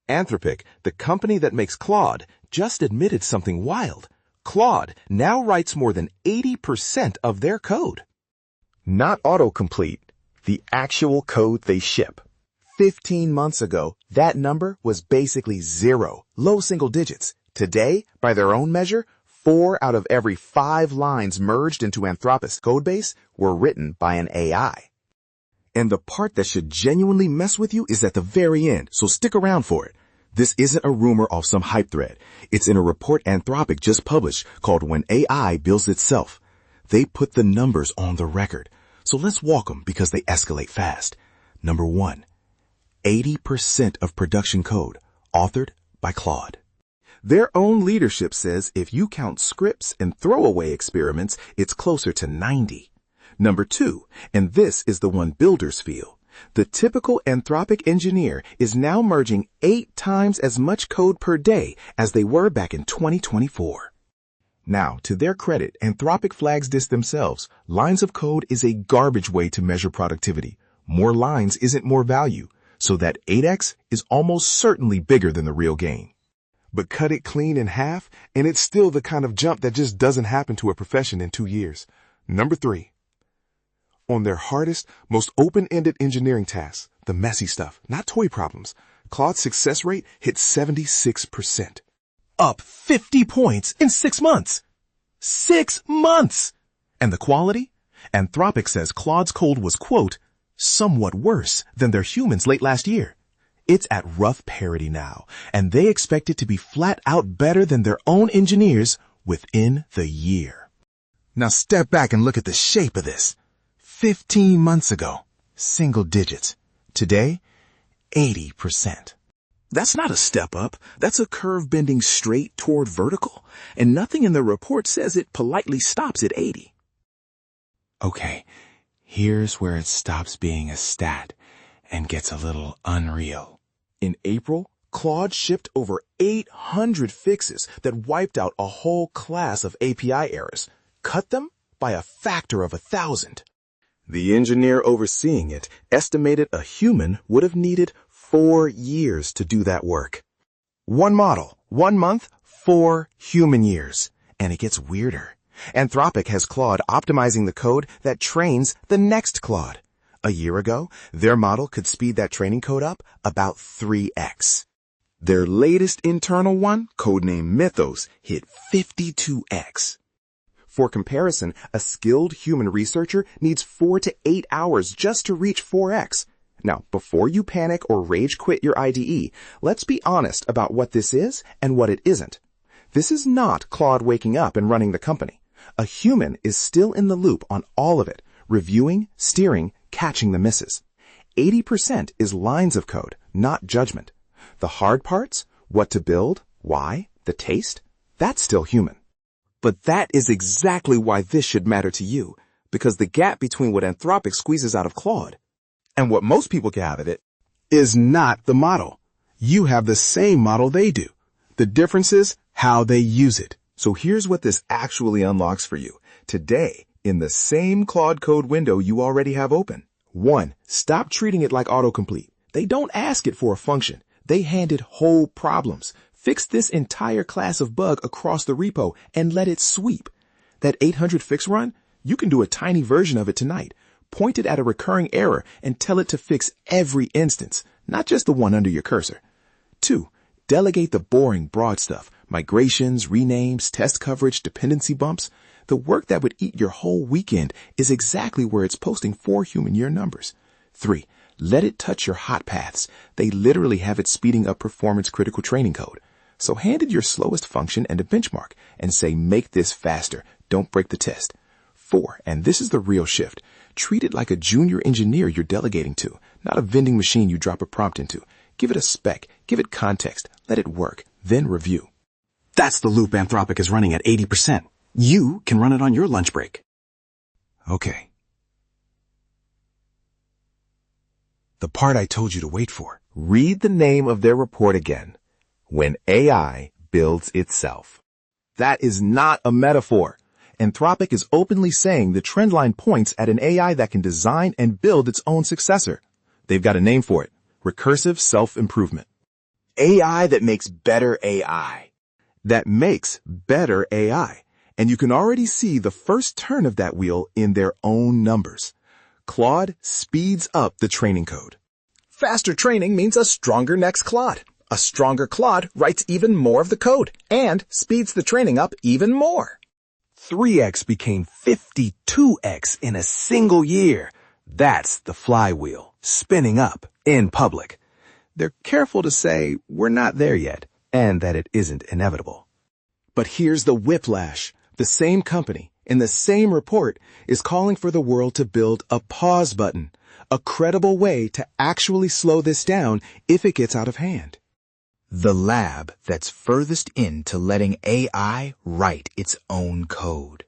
Anthropic, the company that makes Claude, just admitted something wild. Claude now writes more than 80% of their code. Not autocomplete, the actual code they ship. 15 months ago, that number was basically 0, low single digits. Today, by their own measure, 4 out of every 5 lines merged into Anthropic's codebase were written by an AI. And the part that should genuinely mess with you is at the very end, so stick around for it. This isn't a rumor off some hype thread. It's in a report Anthropic just published called When AI Builds Itself. They put the numbers on the record. So let's walk them because they escalate fast. Number 1, 80% of production code authored by Claude. Their own leadership says if you count scripts and throwaway experiments, it's closer to 90. Number 2, and this is the one builders feel. The typical Anthropic engineer is now merging 8 times as much code per day as they were back in 2024. Now, to their credit, Anthropic flags this themselves. Lines of code is a garbage way to measure productivity. More lines isn't more value, so that 8x is almost certainly bigger than the real gain. But cut it clean in half, and it's still the kind of jump that just doesn't happen to a profession in 2 years. Number 3. On their hardest, most open-ended engineering tasks, the messy stuff, not toy problems, Claude's success rate hit 76%. Up 50 points in 6 months. 6 months! And the quality? Anthropic says Claude's code was, quote, somewhat worse than their humans late last year. It's at rough parity now, and they expect it to be flat out better than their own engineers within the year. Now step back and look at the shape of this. 15 months ago, single digits. Today, 80%. That's not a step up. That's a curve bending straight toward vertical, and nothing in the report says it politely stops at 80. Okay, here's where it stops being a stat and gets a little unreal. In April, Claude shipped over 800 fixes that wiped out a whole class of API errors, cut them by a factor of 1,000. The engineer overseeing it estimated a human would have needed 4 years to do that work. 1 model, 1 month, 4 human years. And it gets weirder. Anthropic has Claude optimizing the code that trains the next Claude. A year ago, their model could speed that training code up about 3x. Their latest internal one, codenamed Mythos, hit 52x. For comparison, a skilled human researcher needs 4 to 8 hours just to reach 4x. Now, before you panic or rage quit your IDE, let's be honest about what this is and what it isn't. This is not Claude waking up and running the company. A human is still in the loop on all of it, reviewing, steering, catching the misses. 80% is lines of code, not judgment. The hard parts, what to build, why, the taste, that's still human. But that is exactly why this should matter to you, because the gap between what Anthropic squeezes out of Claude and what most people get out of it is not the model. You have the same model they do. The difference is how they use it. So here's what this actually unlocks for you. Today, in the same Claude Code window you already have open. 1, stop treating it like autocomplete. They don't ask it for a function. They hand it whole problems. Fix this entire class of bug across the repo and let it sweep. That 800 fix run, you can do a tiny version of it tonight. Point it at a recurring error and tell it to fix every instance, not just the one under your cursor. 2, delegate the boring broad stuff, migrations, renames, test coverage, dependency bumps. The work that would eat your whole weekend is exactly where it's posting 4 human year numbers. 3, let it touch your hot paths. They literally have it speeding up performance critical training code. So hand it your slowest function and a benchmark and say, make this faster. Don't break the test. 4, and this is the real shift. Treat it like a junior engineer you're delegating to, not a vending machine you drop a prompt into. Give it a spec, give it context, let it work, then review. That's the loop Anthropic is running at 80%. You can run it on your lunch break. Okay. The part I told you to wait for. Read the name of their report again. When AI builds itself. That is not a metaphor. Anthropic is openly saying the trend line points at an AI that can design and build its own successor. They've got a name for it. Recursive self-improvement. AI that makes better AI. That makes better AI. And you can already see the first turn of that wheel in their own numbers. Claude speeds up the training code. Faster training means a stronger next Claude. A stronger Claude writes even more of the code and speeds the training up even more. 3x became 52x in a single year. That's the flywheel, spinning up in public. They're careful to say we're not there yet, and that it isn't inevitable. But here's the whiplash. The same company, in the same report, is calling for the world to build a pause button, a credible way to actually slow this down if it gets out of hand. The lab that's furthest into letting AI write its own code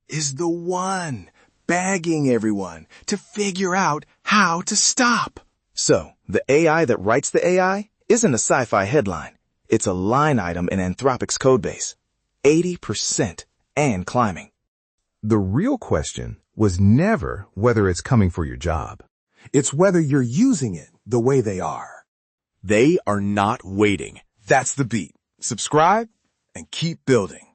Is the one begging everyone to figure out how to stop. So, the AI that writes the AI isn't a sci-fi headline. It's a line item in Anthropic's codebase. 80% and climbing. The real question was never whether it's coming for your job. It's whether you're using it the way they are. They are not waiting. That's the beat. Subscribe and keep building.